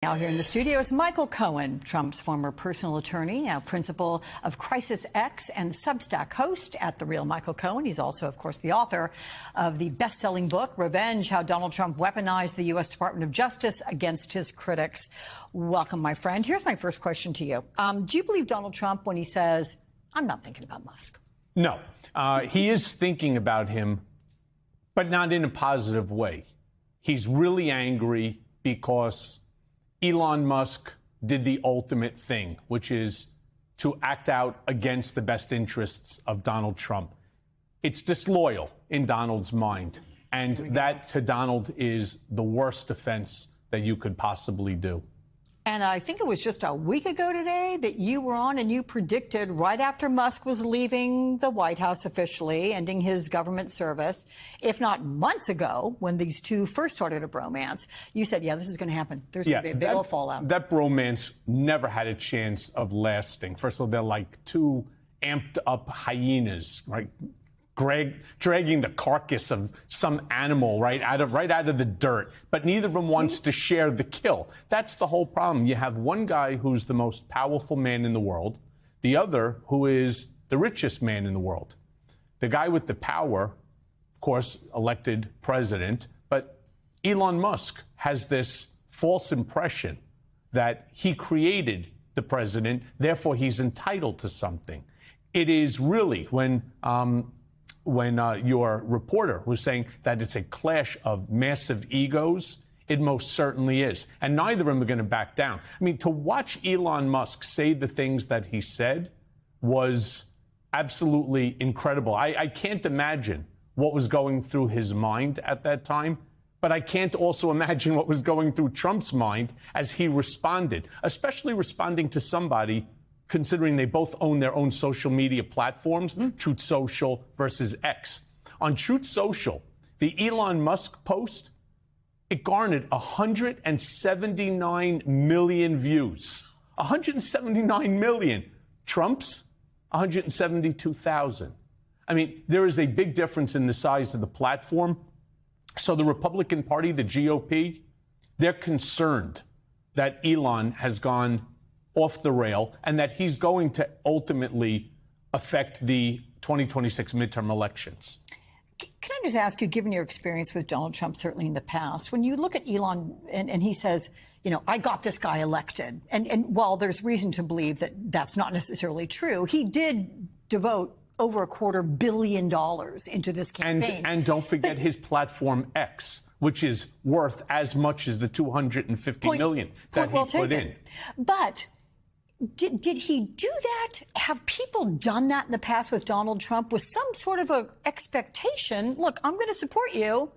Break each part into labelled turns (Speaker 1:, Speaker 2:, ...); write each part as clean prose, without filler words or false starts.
Speaker 1: Now here in the studio is Michael Cohen, Trump's former personal attorney, now principal of Crisis X and Substack host at The Real Michael Cohen. He's also, of course, the author of the best-selling book, Revenge, How Donald Trump Weaponized the U.S. Department of Justice Against His Critics. Welcome, my friend. Here's my first question to you. Do you believe Donald Trump when he says, I'm not thinking about Musk?
Speaker 2: No. He is thinking about him, but not in a positive way. He's really angry because Elon Musk did the ultimate thing, which is to act out against the best interests of Donald Trump. It's disloyal in Donald's mind, and that to Donald is the worst offense that you could possibly do.
Speaker 1: And I think it was just a week ago today that you were on and you predicted right after Musk was leaving the White House officially, ending his government service, if not months ago, when these two first started a bromance, you said, yeah, this is going to happen. There's going to be a big old fallout. That
Speaker 2: bromance never had a chance of lasting. First of all, they're like two amped up hyenas, right? Dragging the carcass of some animal right out of the dirt, but neither of them wants to share the kill. That's the whole problem. You have one guy who's the most powerful man in the world, the other who is the richest man in the world. The guy with the power, of course, elected president, but Elon Musk has this false impression that he created the president, therefore he's entitled to something. It is really when your reporter was saying that it's a clash of massive egos, it most certainly is. And neither of them are going to back down. I mean, to watch Elon Musk say the things that he said was absolutely incredible. I can't imagine what was going through his mind at that time, but I can't also imagine what was going through Trump's mind as he responded, especially responding to somebody considering they both own their own social media platforms, Truth Social versus X. On Truth Social, the Elon Musk post, it garnered 179 million views. 179 million. Trump's, 172,000. I mean, there is a big difference in the size of the platform. So the Republican Party, the GOP, they're concerned that Elon has gone off the rail and that he's going to ultimately affect the 2026 midterm elections.
Speaker 1: Can I just ask you, given your experience with Donald Trump, certainly in the past, when you look at Elon and he says, you know, I got this guy elected, and while there's reason to believe that that's not necessarily true, he did devote over $250 million into this campaign.
Speaker 2: And don't forget his platform X, which is worth as much as the $250 million that he put in.
Speaker 1: But did he do that? Have people done that in the past with Donald Trump with some sort of a expectation? Look, I'm going to support you.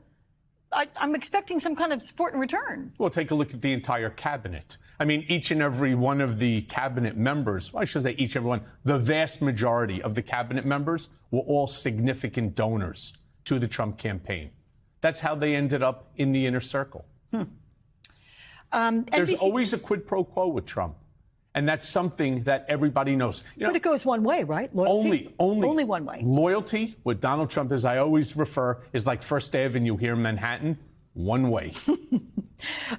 Speaker 1: I'm expecting some kind of support in return.
Speaker 2: Well, take a look at the entire cabinet. I mean, each and every one of the cabinet members, well, I should say each and every one, the vast majority of the cabinet members were all significant donors to the Trump campaign. That's how they ended up in the inner circle. There's always a quid pro quo with Trump. And that's something that everybody knows. You know,
Speaker 1: but it goes one way, right? Loyalty? Only one way.
Speaker 2: Loyalty with Donald Trump, as I always refer, is like First Avenue here in Manhattan, one way.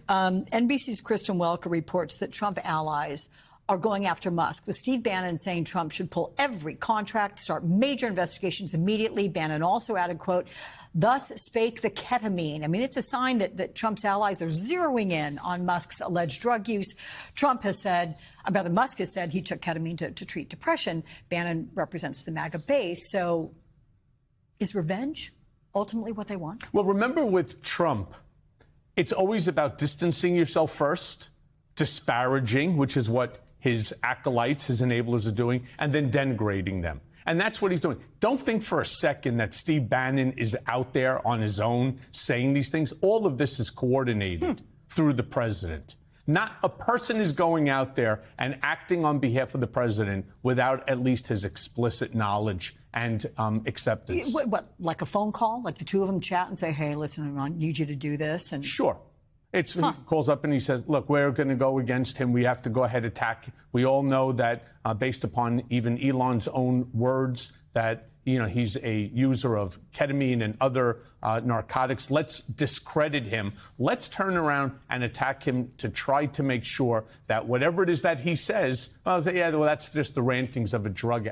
Speaker 1: NBC's Kristen Welker reports that Trump allies are going after Musk, with Steve Bannon saying Trump should pull every contract, start major investigations immediately. Bannon also added, quote, thus spake the ketamine. I mean, it's a sign that Trump's allies are zeroing in on Musk's alleged drug use. Musk has said he took ketamine to treat depression. Bannon represents the MAGA base. So is revenge ultimately what they want?
Speaker 2: Well, remember with Trump, it's always about distancing yourself first, disparaging, which is what his acolytes, his enablers are doing, and then denigrating them. And that's what he's doing. Don't think for a second that Steve Bannon is out there on his own saying these things. All of this is coordinated through the president. Not a person is going out there and acting on behalf of the president without at least his explicit knowledge and acceptance.
Speaker 1: What, like a phone call? Like the two of them chat and say, hey, listen, I need you to do this? And
Speaker 2: sure. He calls up and he says, look, we're going to go against him. We have to go ahead attack. We all know that based upon even Elon's own words that he's a user of ketamine and other narcotics. Let's discredit him. Let's turn around and attack him to try to make sure that whatever it is that he says, well, that's just the rantings of a drug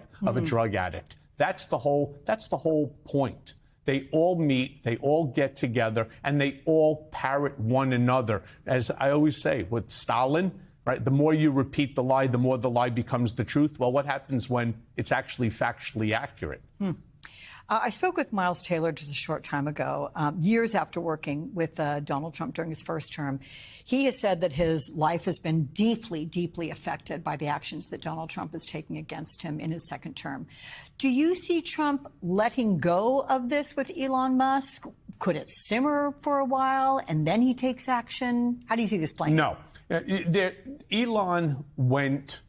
Speaker 2: addict. That's the whole point. They all meet, they all get together, and they all parrot one another. As I always say, with Stalin, right? The more you repeat the lie, the more the lie becomes the truth. Well, what happens when it's actually factually accurate?
Speaker 1: I spoke with Miles Taylor just a short time ago, years after working with Donald Trump during his first term. He has said that his life has been deeply, deeply affected by the actions that Donald Trump is taking against him in his second term. Do you see Trump letting go of this with Elon Musk? Could it simmer for a while and then he takes action? How do you see this playing?
Speaker 2: No. Elon went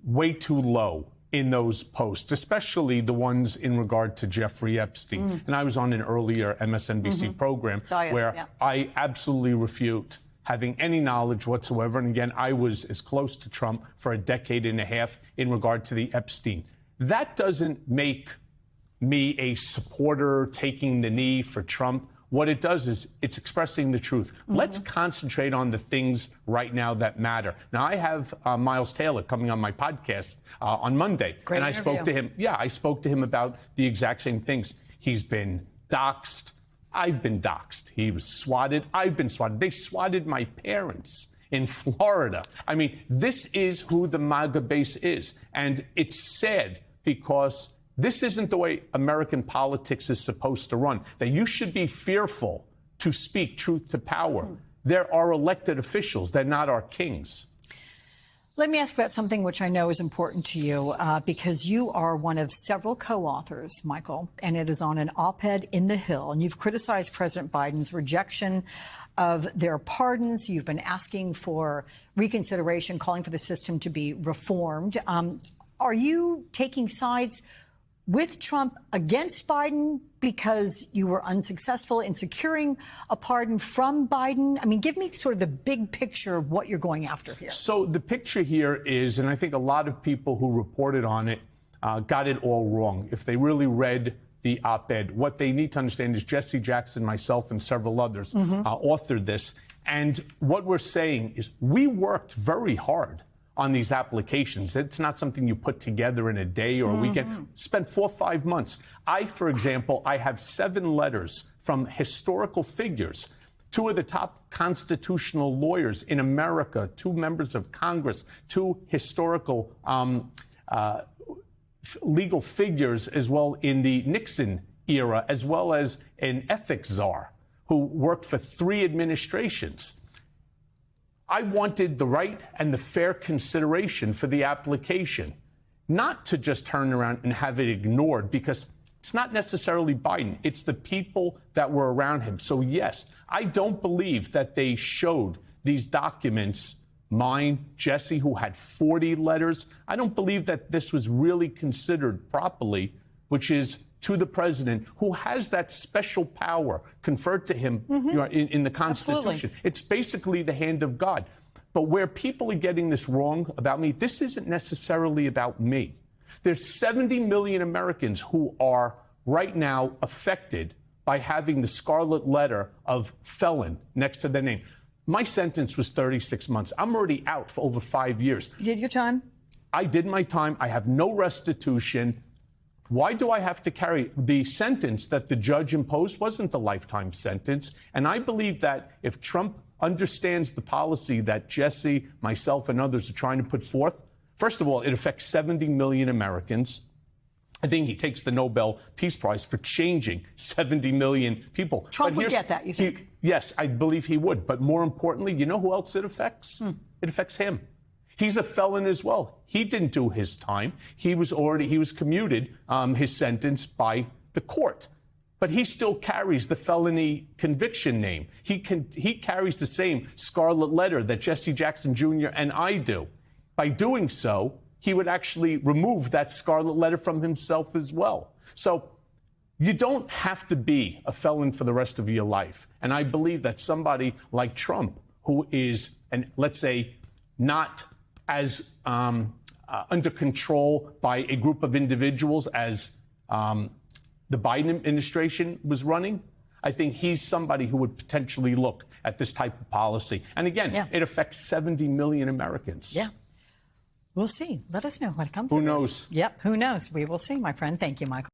Speaker 2: way too low in those posts, especially the ones in regard to Jeffrey Epstein. And I was on an earlier MSNBC program where I absolutely refute having any knowledge whatsoever. And again, I was as close to Trump for a decade and a half in regard to the Epstein. That doesn't make me a supporter taking the knee for Trump. What it does is it's expressing the truth. Let's concentrate on the things right now that matter. Now, I have Miles Taylor coming on my podcast on Monday.
Speaker 1: Great
Speaker 2: and I
Speaker 1: interview.
Speaker 2: spoke to him. Yeah, I spoke to him about the exact same things. He's been doxxed. I've been doxxed. He was swatted. I've been swatted. They swatted my parents in Florida. I mean, this is who the MAGA base is. And it's sad because this isn't the way American politics is supposed to run, that you should be fearful to speak truth to power. There are elected officials. They're not our kings.
Speaker 1: Let me ask about something which I know is important to you, because you are one of several co-authors, Michael, and it is on an op-ed in The Hill. And you've criticized President Biden's rejection of their pardons. You've been asking for reconsideration, calling for the system to be reformed. Are you taking sides with Trump against Biden because you were unsuccessful in securing a pardon from Biden? I mean, give me sort of the big picture of what you're going after here.
Speaker 2: So the picture here is, and I think a lot of people who reported on it got it all wrong. If they really read the op-ed, what they need to understand is Jesse Jackson, myself, and several others authored this. And what we're saying is we worked very hard on these applications. It's not something you put together in a day or a weekend. Spent 4 or 5 months. For example, I have 7 letters from historical figures, 2 of the top constitutional lawyers in America, 2 members of Congress, 2 historical legal figures as well in the Nixon era, as well as an ethics czar who worked for 3 administrations. I wanted the right and the fair consideration for the application, not to just turn around and have it ignored, because it's not necessarily Biden. It's the people that were around him. So, yes, I don't believe that they showed these documents, mine, Jesse, who had 40 letters. I don't believe that this was really considered properly, which is to the president, who has that special power conferred to him in the Constitution.
Speaker 1: Absolutely.
Speaker 2: It's basically the hand of God. But where people are getting this wrong about me, this isn't necessarily about me. There's 70 million Americans who are right now affected by having the scarlet letter of felon next to their name. My sentence was 36 months. I'm already out for over 5 years.
Speaker 1: You did your time?
Speaker 2: I did my time. I have no restitution. Why do I have to carry the sentence that the judge imposed? Wasn't a lifetime sentence. And I believe that if Trump understands the policy that Jesse, myself, and others are trying to put forth, first of all, it affects 70 million Americans. I think he takes the Nobel Peace Prize for changing 70 million people.
Speaker 1: Trump would get that, you think?
Speaker 2: Yes, I believe he would. But more importantly, you know who else it affects? It affects him. He's a felon as well. He didn't do his time. He was commuted his sentence by the court. But he still carries the felony conviction name. He carries the same scarlet letter that Jesse Jackson Jr. and I do. By doing so, he would actually remove that scarlet letter from himself as well. So you don't have to be a felon for the rest of your life. And I believe that somebody like Trump, who is, let's say, not as under control by a group of individuals as the Biden administration was running, I think he's somebody who would potentially look at this type of policy. And again, it affects 70 million Americans.
Speaker 1: Yeah. We'll see. Let us know what comes
Speaker 2: Who
Speaker 1: of this.
Speaker 2: knows?
Speaker 1: Yep. Who knows? We will see, my friend. Thank you, Michael.